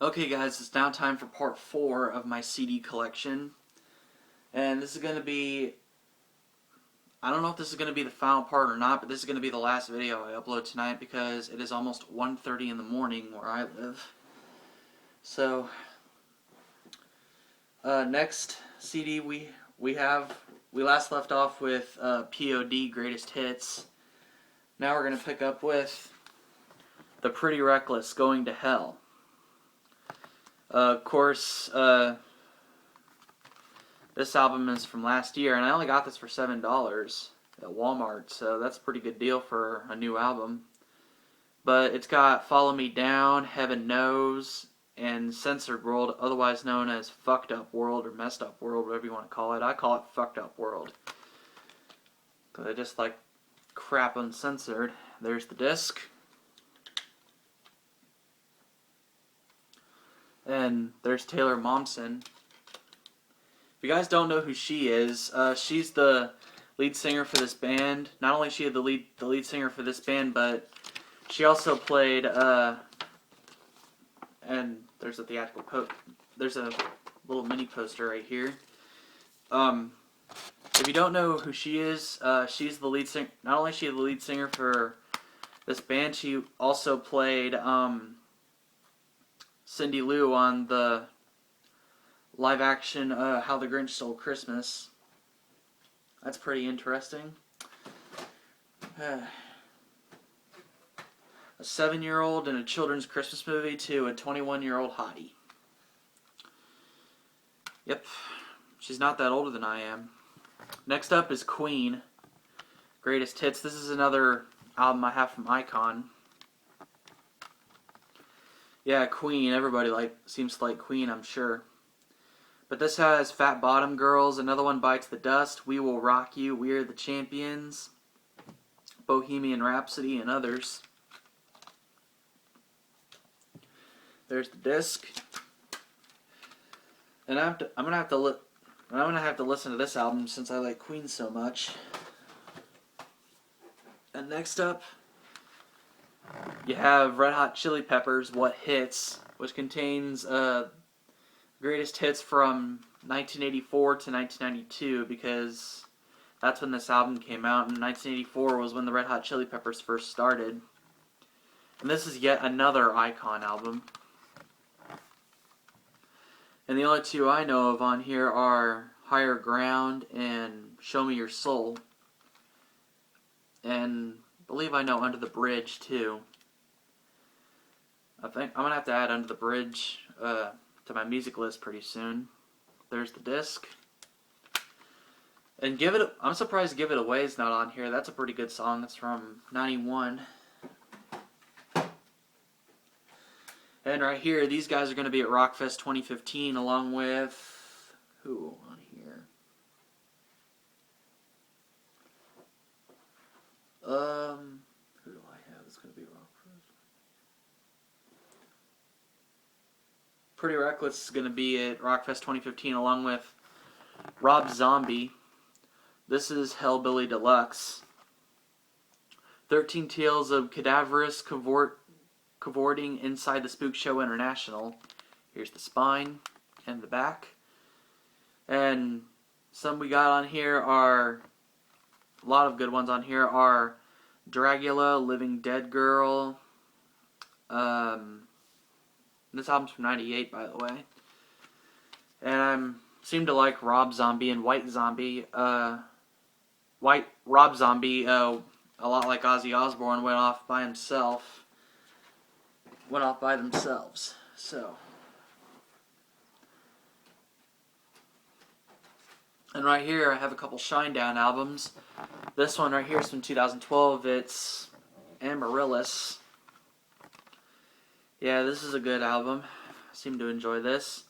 Okay guys, it's now time for part 4 of my CD collection. And this is going to be, I don't know if this is going to be the final part or not, but this is going to be the last video I upload tonight because it is almost 1:30 in the morning where I live. So, next CD we last left off with POD Greatest Hits. Now we're going to pick up with The Pretty Reckless, Going to Hell. Of course, this album is from last year, and I only got this for $7 at Walmart, so that's a pretty good deal for a new album. But it's got Follow Me Down, Heaven Knows, and Censored World, otherwise known as Fucked Up World or Messed Up World, whatever you want to call it. I call it Fucked Up World, because I just like crap uncensored. There's the disc. And there's Taylor Momsen. If you guys don't know who she is, she's the lead singer for this band. Not only is she the lead singer for this band, but she also played, and there's a there's a little mini poster right here. If you don't know who she is, she's the lead singer. Not only is she the lead singer for this band, she also played, Cindy Lou on the live action How the Grinch Stole Christmas. That's pretty interesting. A 7-year-old in a children's Christmas movie to a 21-year-old hottie. Yep, she's not that older than I am. Next up is Queen, Greatest Hits. This is another album I have from Icon. Yeah, Queen. Everybody seems to like Queen, I'm sure. But this has Fat Bottom Girls, Another One Bites the Dust, We Will Rock You, We're the Champions, Bohemian Rhapsody, and others. There's the disc. And I'm gonna have to listen to this album since I like Queen so much. And next up, you have Red Hot Chili Peppers, What Hits, which contains greatest hits from 1984 to 1992, because that's when this album came out, and 1984 was when the Red Hot Chili Peppers first started. And this is yet another Icon album. And the only two I know of on here are Higher Ground and Show Me Your Soul. And I believe I know Under the Bridge too. I think I'm going to have to add Under the Bridge to my music list pretty soon. There's the disc. And I'm surprised Give It Away is not on here. That's a pretty good song. It's from 91. And right here, these guys are going to be at Rockfest 2015 along with... who on here? Who do I have that's going to be at Rockfest? Pretty Reckless is going to be at Rockfest 2015 along with Rob Zombie. This is Hellbilly Deluxe. 13 Tales of Cadaverous Cavorting Inside the Spook Show International. Here's the spine and the back. And some we got on here are, a lot of good ones on here are Dragula, Living Dead Girl. This album's from 98, by the way. And I seem to like Rob Zombie and White Zombie. Rob Zombie, a lot like Ozzy Osbourne, went off by themselves. So. And right here I have a couple Shinedown albums. This one right here is from 2012. It's Amaryllis. Yeah, this is a good album. I seem to enjoy this.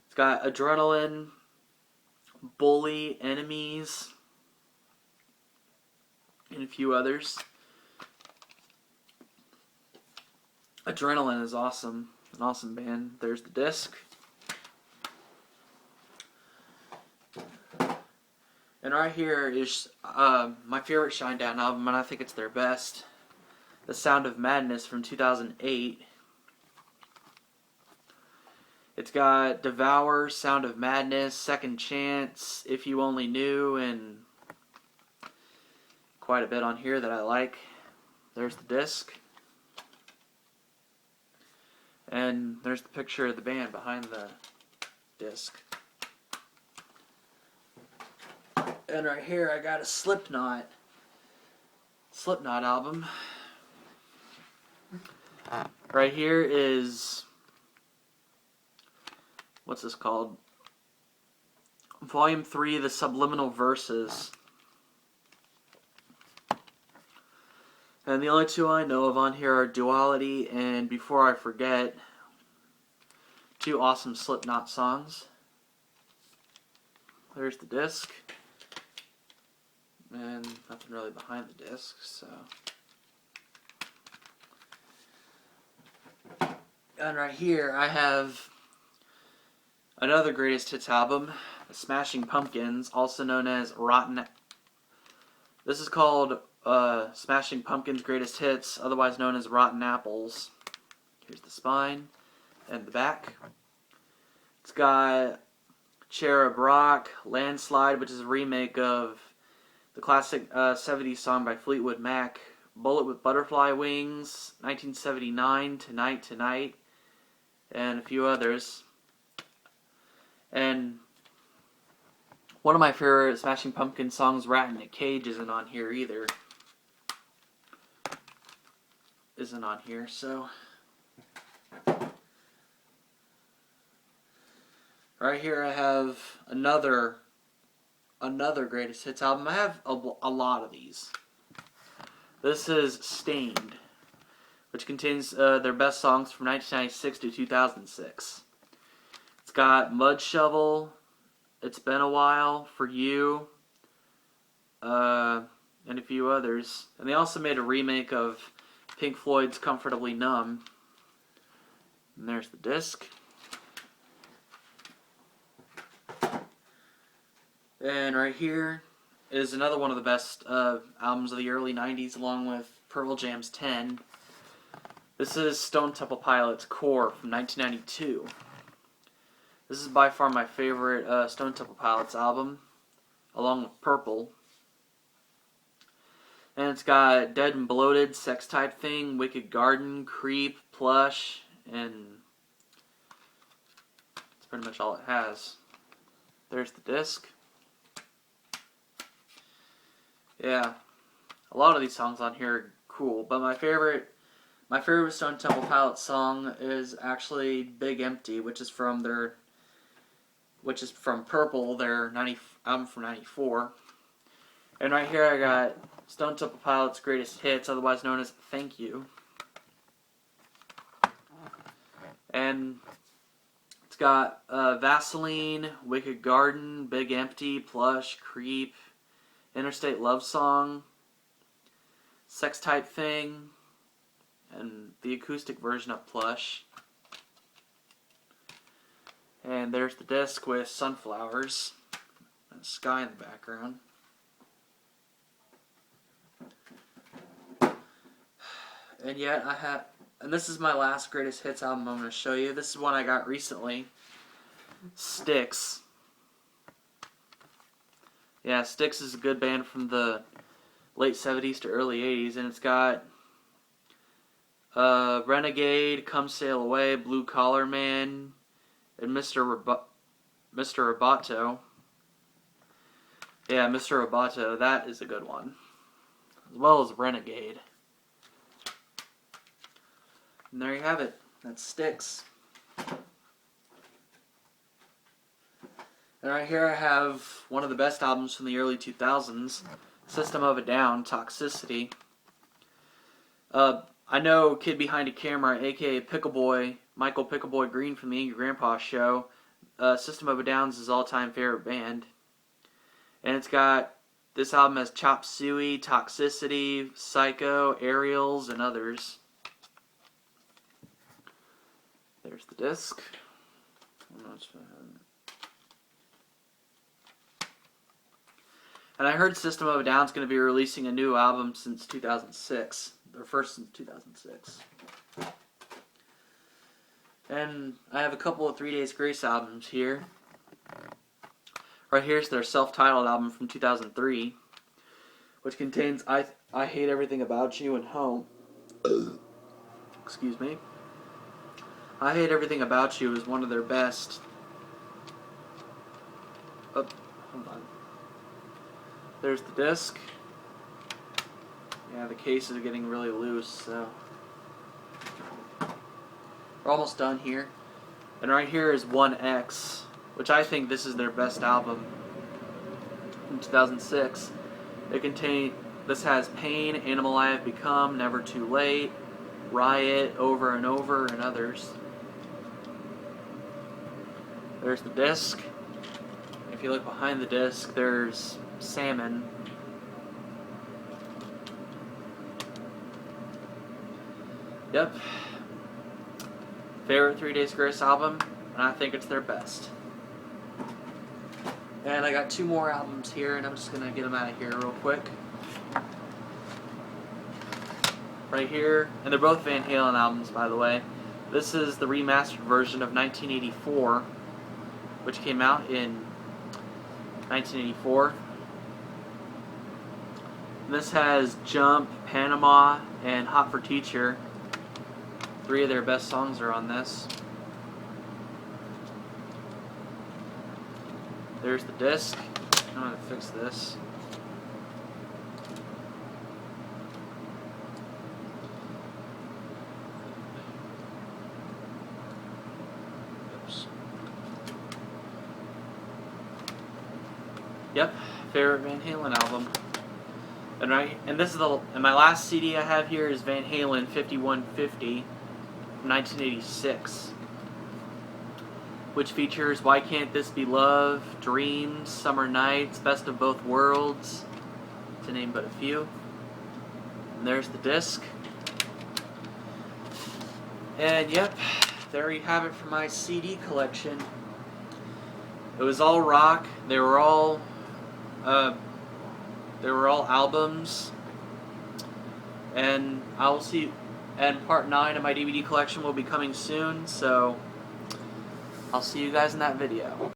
It's got Adrenaline, Bully, Enemies, and a few others. Adrenaline is awesome. An awesome band. There's the disc. And right here is my favorite Shinedown album, and I think it's their best. The Sound of Madness from 2008. It's got Devour, Sound of Madness, Second Chance, If You Only Knew, and quite a bit on here that I like. There's the disc. And there's the picture of the band behind the disc. And right here I got a Slipknot album. Right here is, what's this called? Volume 3, The Subliminal Verses. And the only two I know of on here are Duality and Before I Forget. Two awesome Slipknot songs. There's the disc. And nothing really behind the disc, so. And right here I have another greatest hits album, The Smashing Pumpkins, also known as Rotten. This is called Smashing Pumpkins Greatest Hits, otherwise known as Rotten Apples. Here's the spine and the back. It's got Cherub Rock, Landslide, which is a remake of the classic 70s song by Fleetwood Mac, Bullet with Butterfly Wings, 1979, Tonight Tonight, and a few others. And one of my favorite Smashing Pumpkins songs, Rat in a Cage, isn't on here either. Isn't on here, so. Right here I have another greatest hits album. I have a lot of these. This is Stained, which contains their best songs from 1996 to 2006. It's got Mud Shovel, It's Been a While, For You, and a few others. And they also made a remake of Pink Floyd's Comfortably Numb. And there's the disc. And right here is another one of the best albums of the early 90s, along with Pearl Jam's 10. This is Stone Temple Pilots' Core from 1992. This is by far my favorite Stone Temple Pilots album, along with Purple. And it's got Dead and Bloated, Sex Type Thing, Wicked Garden, Creep, Plush, and that's pretty much all it has. There's the disc. Yeah, a lot of these songs on here are cool, but my favorite Stone Temple Pilots song is actually Big Empty, which is from Purple, their album from '94. And right here I got Stone Temple Pilots' Greatest Hits, otherwise known as Thank You. And it's got Vaseline, Wicked Garden, Big Empty, Plush, Creep, Interstate Love Song, Sex Type Thing, and the acoustic version of Plush. And there's the disc with Sunflowers and sky in the background. And yet and this is my last greatest hits album I'm going to show you. This is one I got recently. Styx. Yeah, Styx is a good band from the late 70s to early 80s, and it's got Renegade, Come Sail Away, Blue Collar Man, and Mr. Roboto. Yeah, Mr. Roboto, that is a good one. As well as Renegade. And there you have it. That's Styx. And right here I have one of the best albums from the early 2000s, System of a Down, Toxicity. I know Kid Behind a Camera, aka Pickleboy, Michael Pickleboy Green from the Angry Grandpa Show. System of a Down's his all-time favorite band. And this album has Chop Suey, Toxicity, Psycho, Aerials, and others. There's the disc. And I heard System of a Down's going to be releasing a new album since 2006. Their first since 2006. And I have a couple of 3 Days Grace albums here. Right here's their self-titled album from 2003, which contains I Hate Everything About You and Home. Excuse me. I Hate Everything About You is one of their best. Oh, hold on. There's the disc. Yeah, the case is getting really loose, so we're almost done here. And right here is 1X, which I think this is their best album from 2006. This has Pain, Animal I Have Become, Never Too Late, Riot, Over and Over, and others. There's the disc. If you look behind the disc, there's Salmon. Yep. Favorite 3 Days Grace album, and I think it's their best. And I got 2 more albums here, and I'm just going to get them out of here real quick. Right here, and they're both Van Halen albums, by the way. This is the remastered version of 1984, which came out in 1984. And this has Jump, Panama, and Hot for Teacher. 3 of their best songs are on this. There's the disc. I'm going to fix this. Oops. Yep, favorite Van Halen album. And this is and my last CD I have here is Van Halen 5150 from 1986, which features Why Can't This Be Love, Dreams, Summer Nights, Best of Both Worlds, to name but a few. And there's the disc. And yep, there you have it for my CD collection. It was all rock. They were all albums. And I will see. And part 9 of my DVD collection will be coming soon. So I'll see you guys in that video.